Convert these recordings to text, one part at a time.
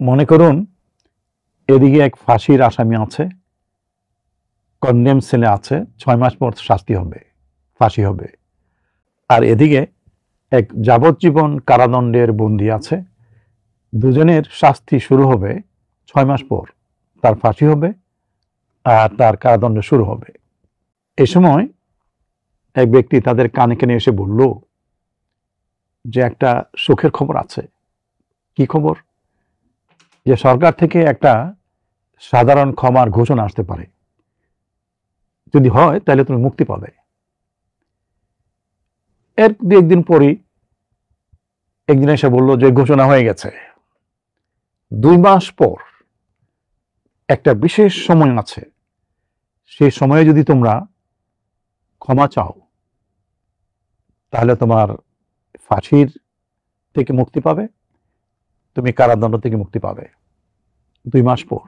মনে করুন এদিকে এক ফাঁসির আসামি আছে, কন্ডেম সেলে আছে, 6 মাস পর শাস্তি হবে, ফাঁসি হবে। আর এদিকে এক যাবজ্জীবন কারাদণ্ডের বন্দী আছে, দুজনের শাস্তি শুরু হবে 6 মাস পর, তার ফাঁসি হবে আর তার কারাদণ্ড শুরু হবে। এ সময় এক ব্যক্তি তাদের কানে কানে এসে বলল যে একটা সুখের খবর আছে। কি খবর? যে সরকার থেকে একটা সাধারণ ক্ষমার ঘোষণা আসতে পারে, যদি হয় তাহলে তুমি মুক্তি পাবে। এর একদিন পরই একদিন এসে বললো যে ঘোষণা হয়ে গেছে, 2 মাস পর একটা বিশেষ সময় আছে, সেই সময়ে যদি তোমরা ক্ষমা চাও তাহলে তোমার ফাঁসির থেকে মুক্তি পাবে, তুমি কারাদণ্ড থেকে মুক্তি পাবে 2 মাস পর।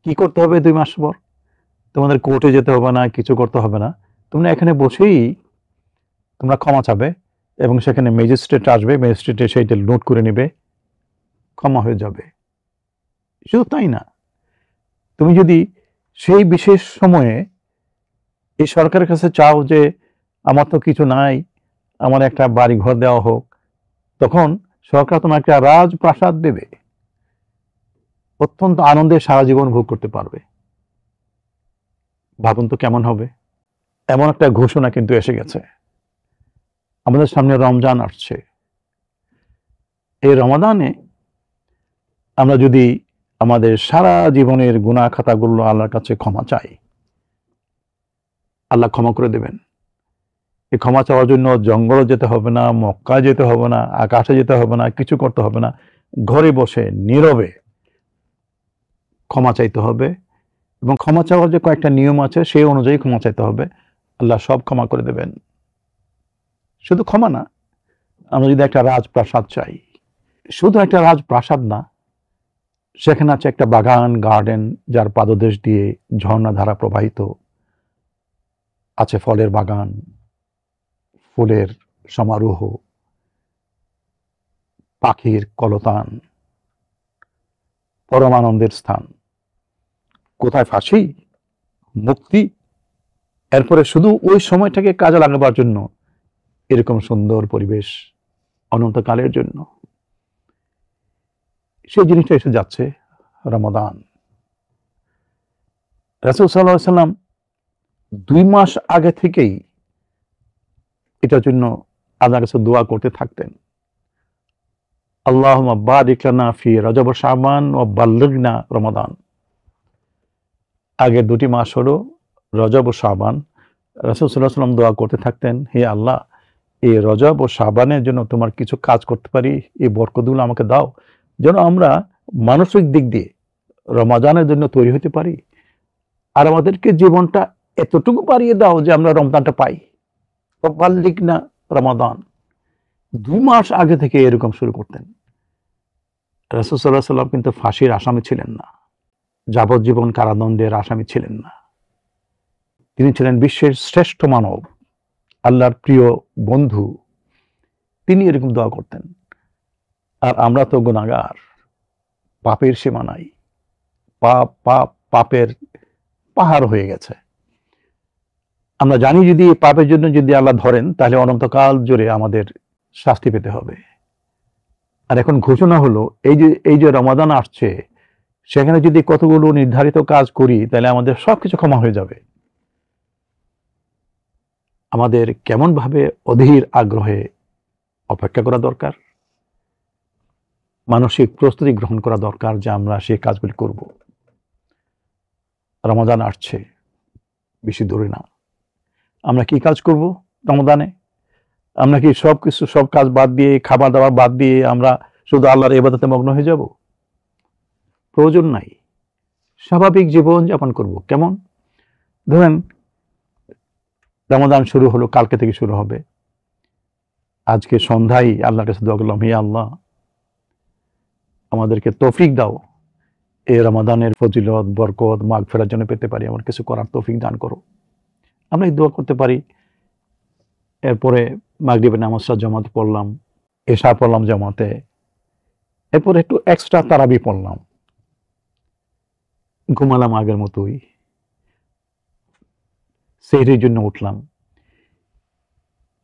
কি করতে হবে 2 মাস পর? তোমাদের কোর্টে যেতে হবে না, কিছু করতে হবে না, তোমরা এখানে বসেই তোমরা ক্ষমা চাবে এবং সেখানে ম্যাজিস্ট্রেট আসবে, ম্যাজিস্ট্রেট সেইটা নোট করে নেবে, ক্ষমা হয়ে যাবে। শুধু তাই না, তুমি যদি সেই বিশেষ সময়ে এই সরকারের কাছে চাও যে আমার তো কিছু নাই, আমার একটা বাড়ি ঘর দেওয়া হোক, তখন সরকার তোমার একটা রাজপ্রাসাদ দেবে, অত্যন্ত আনন্দে সারা জীবন ভোগ করতে পারবে। ভাবুন তো কেমন হবে। এমন একটা ঘোষণা কিন্তু এসে গেছে। আমাদের সামনে রমজান আসছে, এই রমাদানে আমরা যদি আমাদের সারা জীবনের গুনাহ খাতাগুলো আল্লাহর কাছে ক্ষমা চাই, আল্লাহ ক্ষমা করে দেবেন। এই ক্ষমা চাওয়ার জন্য জঙ্গলে যেতে হবে না, মক্কা যেতে হবে না, আকাশে যেতে হবে না, কিছু করতে হবে না, ঘরে বসে নীরবে ক্ষমা চাইতে হবে। এবং ক্ষমা চাওয়ার যে কয়েকটা নিয়ম আছে সেই অনুযায়ী ক্ষমা চাইতে হবে, আল্লাহ সব ক্ষমা করে দেবেন। শুধু ক্ষমা না, আমরা যদি একটা রাজপ্রাসাদ চাই, শুধু একটা রাজপ্রাসাদ না, সেখানে আছে একটা বাগান, গার্ডেন, যার পাদদেশ দিয়ে ঝর্ণাধারা প্রবাহিত, আছে ফলের বাগান, ফুলের সমারোহ, পাখির কলতান, পরমানন্দের স্থান। কোথায় ফাঁসি, মুক্তি। এরপরে শুধু ওই সময়টাকে কাজে লাগাবার জন্য এরকম সুন্দর পরিবেশ অনন্তকালের জন্য। সেই জিনিসটা এসে যাচ্ছে রমাদান। রাসূল সাল্লাল্লাহু আলাইহি ওয়াসাল্লাম 2 মাস আগে থেকেই এটার জন্য আল্লাহর কাছে দোয়া করতে থাকতেন। আল্লাহুম্মা বারিক লানা ফি রজব ওয়া শাবান ওয়া বাল্লিগনা রমাদান। আগের 2টি মাস হলো রজব ও শাবান। রাসূল সাল্লাল্লাহু আলাইহি ওয়াসাল্লাম দোয়া করতে থাকতেন, হে আল্লাহ, এই রজব ও শাবানের জন্য তোমার কিছু কাজ করতে পারি, এই বরকতগুলো আমাকে দাও, যেন আমরা মানসিক দিক দিয়ে রমাদানের জন্য তৈরি হতে পারি। আর আমাদেরকে জীবনটা এতটুকু বাড়িয়ে দাও যে আমরা রমজানটা পাই। বাল্লিগনা রমাদান। 2 মাস আগে থেকে এরকম শুরু করতেন। রাসূল সাল্লাল্লাহু আলাইহি ওয়াসাল্লাম কিন্তু ফাঁসির আসামি ছিলেন না, যাবজ্জীবন কারাদণ্ডের আসামি ছিলেন না। তিনি ছিলেন বিশ্বের শ্রেষ্ঠ মানব, আল্লাহর প্রিয় বন্ধু। তিনি এরকম দোয়া করতেন। আর আমরা তো গুনাহগার, পাপের সীমা নাই, পাপ পাপ পাপের পাহাড় হয়ে গেছে। আমরা জানি যদি পাপের জন্য যদি আল্লাহ ধরেন তাহলে অনন্তকাল জুড়ে আমাদের শাস্তি পেতে হবে। আর এখন ঘোষণা হলো এই যে রমাদান আসছে, সেখানে যদি কতগুলো নির্ধারিত কাজ করি তাহলে আমাদের সবকিছু ক্ষমা হয়ে যাবে। আমাদের কেমন ভাবে অধীর আগ্রহে অপেক্ষা করা দরকার, মানসিক প্রস্তুতি গ্রহণ করা দরকার যে আমরা সেই কাজগুলি করব। রমাদান আসছে, বেশি দূরে না। আমরা কি কাজ করব রমাদানে? আমরা কি সবকিছু, সব কাজ বাদ দিয়ে, খাবার দাবার বাদ দিয়ে আমরা শুধু আল্লাহর ইবাদতে মগ্ন হয়ে যাব? প্রয়োজন নাই। স্বাভাবিক জীবন যাপন করব। কেমন? ধরেন রমাদান শুরু হলো, কালকে থেকে শুরু হবে। আজকে সন্ধ্যায় আল্লাহর কাছে দোয়া করলাম, হে আল্লাহ, আমাদেরকে তৌফিক দাও, এই রমাদানের ফজিলত, বরকত, মাগফিরাত জন্য পেতে পারি, আমার কিছু করার তৌফিক দান করো। আমরা এই দোয়া করতে পারি। এরপরে মাগরিবের নামাজটা জামাতে পড়লাম, এশা পড়লাম জামাতে, এরপর একটু এক্সট্রা তারাবি পড়লাম, ঘুমালাম আগের মতোই, সেহরির জন্য উঠলাম।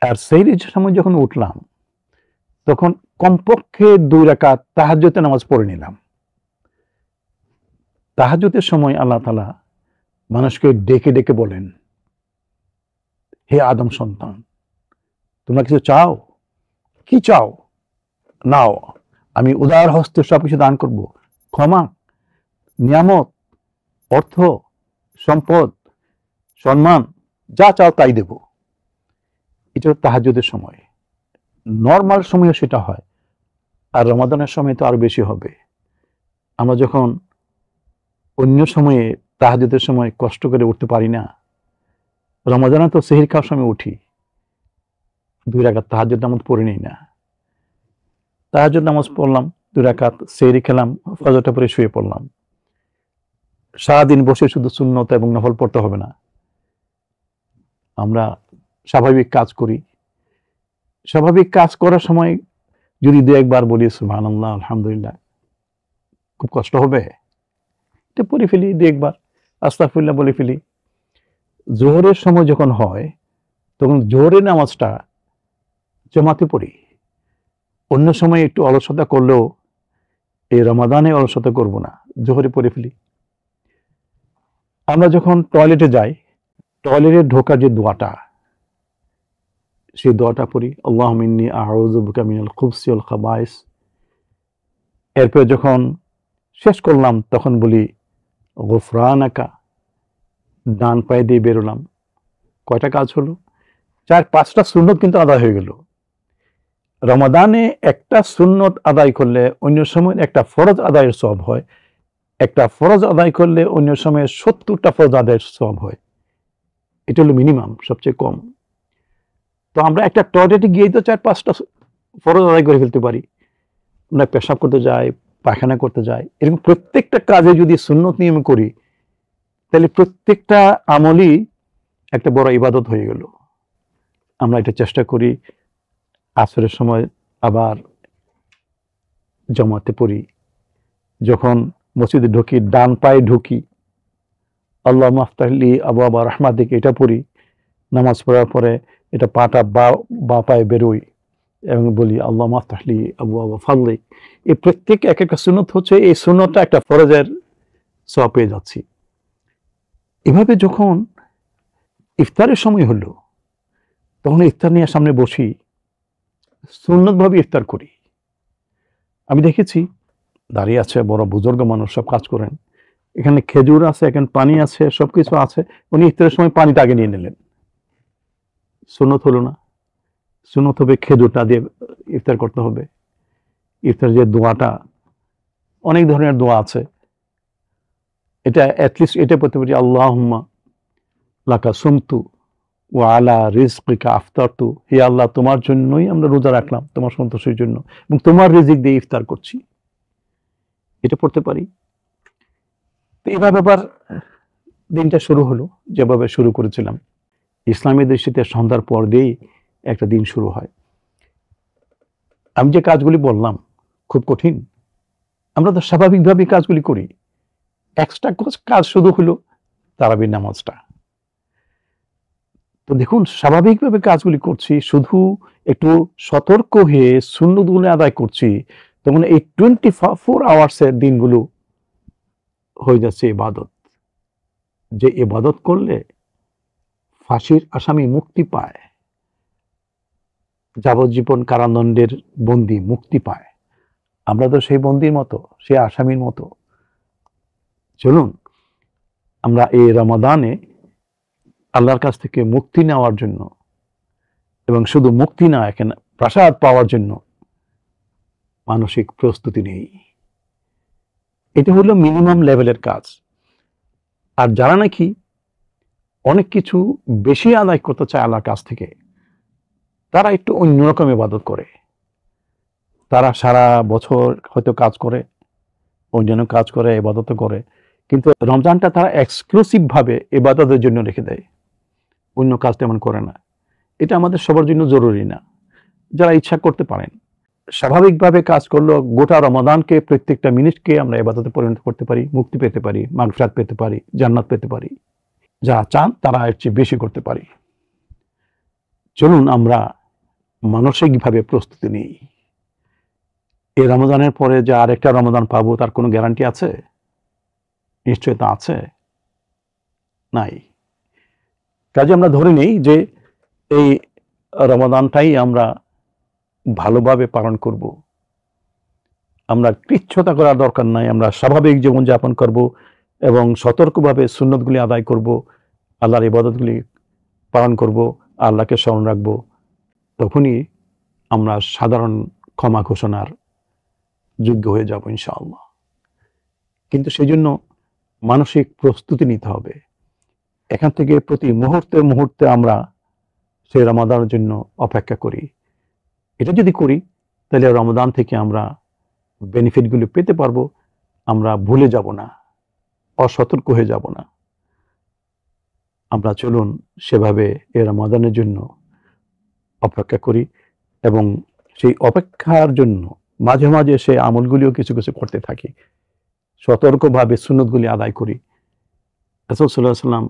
আর সেহরির সময় যখন উঠলাম তখন কমপক্ষে 2 রাকাত তাহাজ্জুদের নামাজ পড়ে নিলাম। তাহাজ্জুদের সময় আল্লাহ তাআলা মানুষকে ডেকে ডেকে বলেন, হে আদম সন্তান, তোমরা কিছু চাও? কি চাও? নাও, আমি উদার হস্তে সবকিছু দান করব, ক্ষমা, নিয়ামত, অর্থ, সম্পদ, সম্মান, যা চাও তাই দেব। এটা তাহাজ্জুদের সময়। নর্মাল সময়ও সেটা হয়, আর রমাদানের সময় তো আরো বেশি হবে। আমরা যখন অন্য সময়ে তাহাজ্জুদের সময় কষ্ট করে উঠতে পারি না, রমাদানে তো সেহরি খাওয়ার সময় উঠি, 2 রাকাত তাহাজ্জুদ নামাজ পড়ে নিই না। তাহাজ্জুদ নামাজ পড়লাম, 2 রাকাত, সেহরি খেলাম, ফজরটা পরে শুয়ে পড়লাম। সারাদিন বসে শুধু সুন্নত এবং নফল পড়তে হবে না, আমরা স্বাভাবিক কাজ করি। স্বাভাবিক কাজ করার সময় যদি 2-1 বার বলি সুবহানাল্লাহ, আলহামদুলিল্লাহ, খুব কষ্ট হবে? এটা পড়ে ফেলি 2-1 বার, আস্তাগফিরুল্লাহ বলে ফেলি। জোহরের সময় যখন হয় তখন জোহরের নামাজটা জামাতে পড়ি। অন্য সময় একটু অলসতা করলেও এই রমাদানে অলসতা করব না, জোহরে পড়ে ফেলি। আমরা যখন টয়লেটে যাই, টয়লেটে ঢোকার যে দোয়াটা, সেই দোয়াটা পড়ি, আল্লাহুম্মা ইন্নী আউযু বিকা মিনাল খুবসি ওয়াল খাবায়েস। এরপর যখন শেষ করলাম তখন বলি গুফরানাকা, ডান পায়ে দিয়ে বেরোলাম। কয়টা কাজ হলো? 4-5টা সুন্নত কিন্তু আদায় হয়ে গেল। রমাদানে একটা সুন্নত আদায় করলে অন্য সময় একটা ফরজ আদায়ের সওয়াব হয়, একটা ফরজ আদায় করলে অন্য সময়ে 70টা ফরজ আদায়ের সওয়াব হয়। এটা হলো মিনিমাম, সবচেয়ে কম। তো আমরা একটা টয়লেটে গিয়েই তো 4-5টা ফরজ আদায় করে ফেলতে পারি। আমরা পেশাব করতে যাই, পায়খানা করতে যাই, এরকম প্রত্যেকটা কাজে যদি সুন্নত নিয়মে করি তাহলে প্রত্যেকটা আমলই একটা বড় ইবাদত হয়ে গেল। আমরা এটা চেষ্টা করি আসরের সময় আবার জামাতে পড়ি। যখন মসজিদে ঢুকি, ডান পায়ে ঢুকি, আল্লাহুম্মা আফতাহলি আবওয়াবা রাহমাতিক, এটা পড়ি। নামাজ পড়ার পরে এটা পাটা বা পায়ে বেরোই এবং বলি আল্লাহুম্মা আফতাহলি আবওয়াবা ফাদলিক। এই প্রত্যেক এক একটা সুন্নত হচ্ছে, এই সুন্নতটা একটা ফরজের সওয়াব পেয়ে যাচ্ছি। এভাবে যখন ইফতারের সময় হলো তখন ইফতার নিয়ে সামনে বসি, সুন্নতভাবে ইফতার করি। আমি দেখেছি দাঁড়িয়ে আছে বড় বুজুর্গ মানুষ, সব কাজ করেন, এখানে খেজুর আছে, এখানে পানি আছে, সবকিছু আছে, উনি ইফতারের সময় পানিটা আগে নিয়ে নিলেন। সুন্নত হলো না? সুন্নত হবে খেজুরটা দিয়ে ইফতার করতে হবে। ইফতার যে দোয়াটা, অনেক ধরনের দোয়া আছে, এটা অ্যাটলিস্ট এটা পড়তে পারি, আল্লাহুম্মা লাকা সুমতু ওয়া আলা রিজকিকা আফতারতু, হে আল্লাহ তোমার জন্যই আমরা রোজা রাখলাম, তোমার সন্তোষের জন্য, এবং তোমার রিজিক দিয়ে ইফতার করছি, এটা পড়তে পারি। তো এভাবে আবার দিনটা শুরু হলো, যেভাবে শুরু করেছিলাম। ইসলামী দৃষ্টিতে সন্ধ্যার পর দিয়েই একটা দিন শুরু হয়। আমি যে কাজগুলি বললাম খুব কঠিন, আমরা তো স্বাভাবিকভাবে কাজগুলি করি। এক্সট্রা কাজ শুধু হলো তারাবির নামাজটা। তো দেখুন, স্বাভাবিকভাবে কাজগুলি করছি, শুধু একটু সতর্ক হয়ে সুন্নতগুলো আদায় করছি, তখন এই 24 আওয়ার্সের দিনগুলো হয়ে যাচ্ছে ইবাদত। যে ইবাদত করলে ফাঁসির আসামি মুক্তি পায়, যাবজ্জীবন কারাদণ্ডের বন্দী মুক্তি পায়, আমরা তো সেই বন্দীর মতো, সেই আসামির মতো। চলুন আমরা এই রমাদানে আল্লাহর কাছ থেকে মুক্তি নেওয়ার জন্য, এবং শুধু মুক্তি না, এখানে প্রসাদ পাওয়ার জন্য মানসিক প্রস্তুতি নেই। এটা হলো মিনিমাম লেভেলের কাজ। আর যারা নাকি অনেক কিছু বেশি আদায় করতে চায় আল্লাহর কাছ থেকে, তারা একটু অন্যরকম ইবাদত করে। তারা সারা বছর হয়তো কাজ করে, অন্যান্য কাজ করে, ইবাদত করে, কিন্তু রমজানটা তারা এক্সক্লুসিভ ভাবে ইবাদতের জন্য রেখে দেয়, অন্য কাজ তেমন করে না। এটা আমাদের সবার জন্য জরুরি না। যারা ইচ্ছা করতে পারেন, স্বাভাবিকভাবে কাজ করলো গোটা রমাদানকে প্রত্যেকটা মিনিটকে আমরা ইবাদতে পরিণত করতে পারি, মুক্তি পেতে পারি, মাগফিরাত পেতে পারি, জান্নাত পেতে পারি। যারা চান তারা এর চেয়ে বেশি করতে পারি। চলুন আমরা মানসিকভাবে প্রস্তুতি নিই। এই রমাদানের পরে যে আরেকটা রমাদান পাবো তার কোনো গ্যারান্টি আছে? নিশ্চয়তা আছে? নাই। কাজে আমরা ধরে নেই যে এই রমাদানটাই আমরা ভালোভাবে পালন করব। আমরা কৃচ্ছতা করার দরকার নাই, আমরা স্বাভাবিক জীবনযাপন করব এবং সতর্কভাবে সুন্নতগুলি আদায় করব, আল্লাহর ইবাদতগুলি পালন করব, আল্লাহকে স্মরণ রাখব। তখনই আমরা সাধারণ ক্ষমা ঘোষণার যোগ্য হয়ে যাব ইনশাআল্লাহ। কিন্তু সেই জন্য মানসিক প্রস্তুতি নিতে হবে। এখান থেকে প্রতি মুহূর্তে মুহূর্তে আমরা সেই রমাদানের জন্য অপেক্ষা করি। এটা যদি করি তাহলে রমাদান থেকে আমরা বেনিফিটগুলো পেতে পারবো, আমরা ভুলে যাব না, অসতর্ক হয়ে যাব না। আমরা চলুন সেভাবে এই রমাদানের জন্য অপেক্ষা করি এবং সেই অপেক্ষার জন্য মাঝে মাঝে সেই আমলগুলিও কিছু কিছু করতে থাকি, সতর্কভাবে সুন্নতগুলি আদায় করি। রাসূল সাল্লাল্লাহু আলাইহি ওয়াসাল্লাম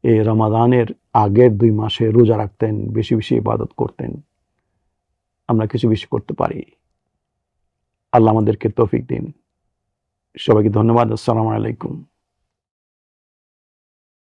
এই রমাদানের আগের 2 মাসে রোজা রাখতেন, বেশি বেশি ইবাদত করতেন। আমরা কিছু বেশি করতে পারি। আল্লাহ আমাদেরকে তৌফিক দিন। সবাইকে ধন্যবাদ। আসসালামু আলাইকুম।